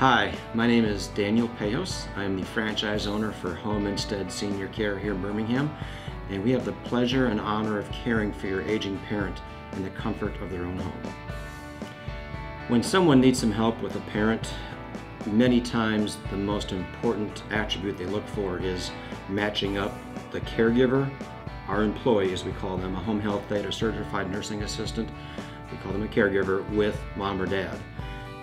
Hi, my name is Daniel Pejos. I am the franchise owner for Home Instead Senior Care here in Birmingham, and we have the pleasure and honor of caring for your aging parent in the comfort of their own home. When someone needs some help with a parent, many times the most important attribute they look for is matching up the caregiver, our employee as we call them, a home health aide or certified nursing assistant, we call them a caregiver, with mom or dad.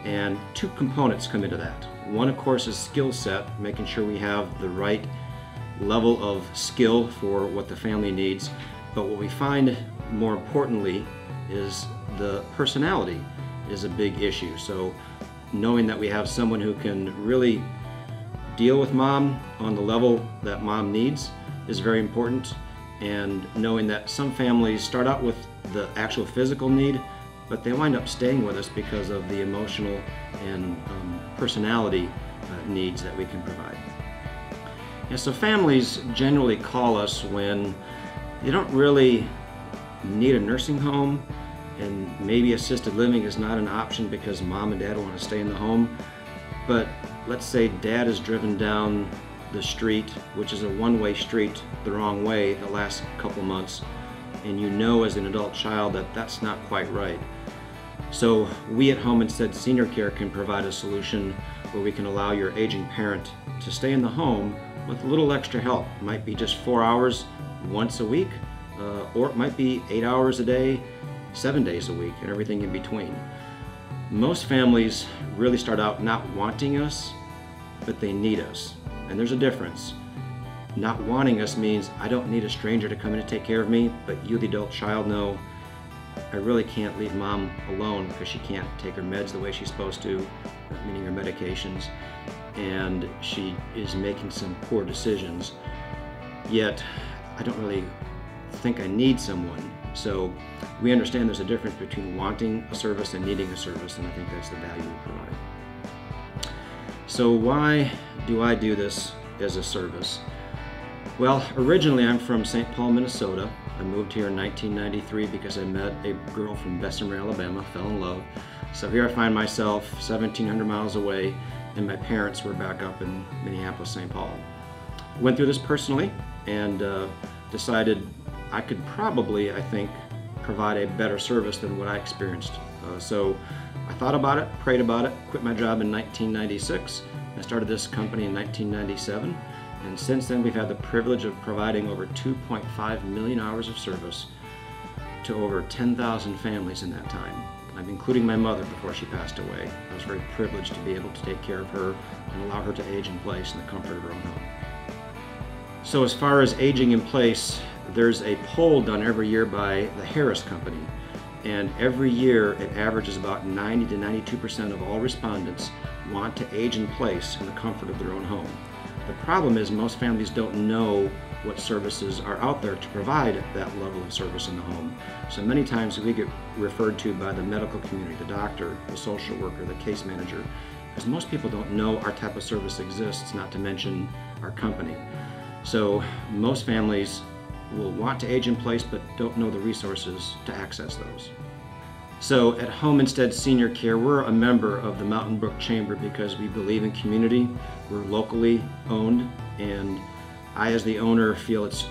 And two components come into that. One, of course, is skill set, making sure we have the right level of skill for what the family needs. But what we find more importantly is the personality is a big issue. So knowing that we have someone who can really deal with mom on the level that mom needs is very important. And knowing that some families start out with the actual physical need, but they wind up staying with us because of the emotional and personality needs that we can provide. And so families generally call us when they don't really need a nursing home, and maybe assisted living is not an option because mom and dad want to stay in the home. But let's say dad is driven down the street, which is a one-way street, the wrong way the last couple months, and you know as an adult child that that's not quite right. So we at Home Instead Senior Care can provide a solution where we can allow your aging parent to stay in the home with a little extra help. It might be just 4 hours once a week, or it might be 8 hours a day, 7 days a week, and everything in between. Most families really start out not wanting us, but they need us. And there's a difference. Not wanting us means I don't need a stranger to come in and take care of me, but you, the adult child, know I really can't leave mom alone because she can't take her meds the way she's supposed to, meaning her medications, and she is making some poor decisions. Yet, I don't really think I need someone. So we understand there's a difference between wanting a service and needing a service, and I think that's the value we provide. So why do I do this as a service? Well, originally I'm from St. Paul, Minnesota. I moved here in 1993 because I met a girl from Bessemer, Alabama, fell in love. So here I find myself 1,700 miles away, and my parents were back up in Minneapolis, St. Paul. Went through this personally and decided I could probably, I think, provide a better service than what I experienced. So I thought about it, prayed about it, quit my job in 1996. I started this company in 1997. And since then, we've had the privilege of providing over 2.5 million hours of service to over 10,000 families in that time. I'm including my mother before she passed away. I was very privileged to be able to take care of her and allow her to age in place in the comfort of her own home. So as far as aging in place, there's a poll done every year by the Harris Company. And every year it averages about 90 to 92% of all respondents want to age in place in the comfort of their own home. The problem is most families don't know what services are out there to provide that level of service in the home. So many times we get referred to by the medical community, the doctor, the social worker, the case manager, because most people don't know our type of service exists, not to mention our company. So most families will want to age in place but don't know the resources to access those. So at Home Instead Senior Care, we're a member of the Mountain Brook Chamber because we believe in community. We're locally owned, and I, as the owner, feel it's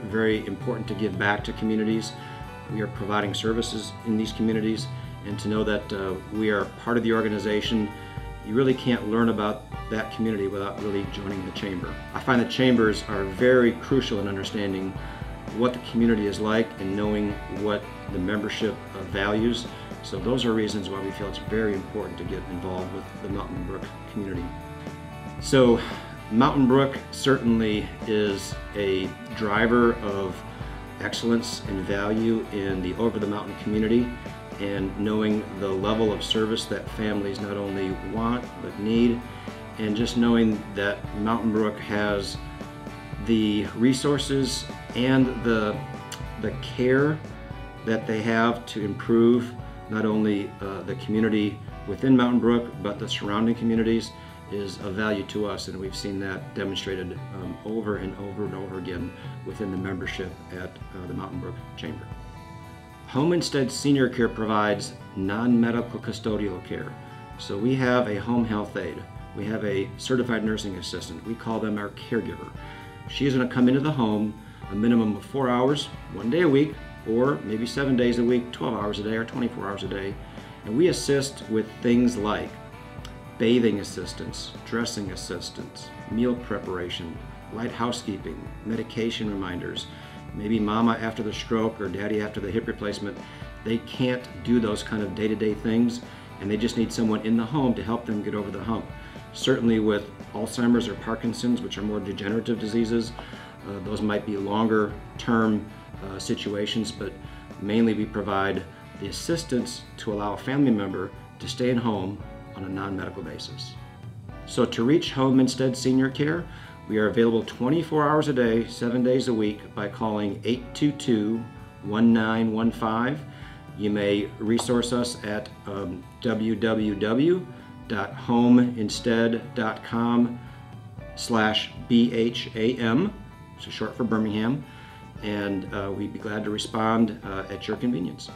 very important to give back to communities. We are providing services in these communities, and to know that we are part of the organization, you really can't learn about that community without really joining the chamber. I find that chambers are very crucial in understanding what the community is like and knowing what the membership values. So those are reasons why we feel it's very important to get involved with the Mountain Brook community. So Mountain Brook certainly is a driver of excellence and value in the over the mountain community, and knowing the level of service that families not only want but need, and just knowing that Mountain Brook has the resources and the care that they have to improve not only the community within Mountain Brook but the surrounding communities is of value to us, and we've seen that demonstrated over and over and over again within the membership at the Mountain Brook Chamber. Home Instead Senior Care provides non-medical custodial care. So we have a home health aide. We have a certified nursing assistant. We call them our caregiver. She is going to come into the home a minimum of 4 hours, 1 day a week, or maybe 7 days a week, 12 hours a day, or 24 hours a day. And we assist with things like bathing assistance, dressing assistance, meal preparation, light housekeeping, medication reminders. Maybe mama after the stroke or daddy after the hip replacement, they can't do those kind of day-to-day things, and they just need someone in the home to help them get over the hump. Certainly with Alzheimer's or Parkinson's, which are more degenerative diseases, those might be longer term situations, but mainly we provide the assistance to allow a family member to stay at home on a non-medical basis. So to reach Home Instead Senior Care, we are available 24 hours a day, 7 days a week by calling 822-1915. You may resource us at www.homeinstead.com/BHAM, so short for Birmingham, and we'd be glad to respond at your convenience.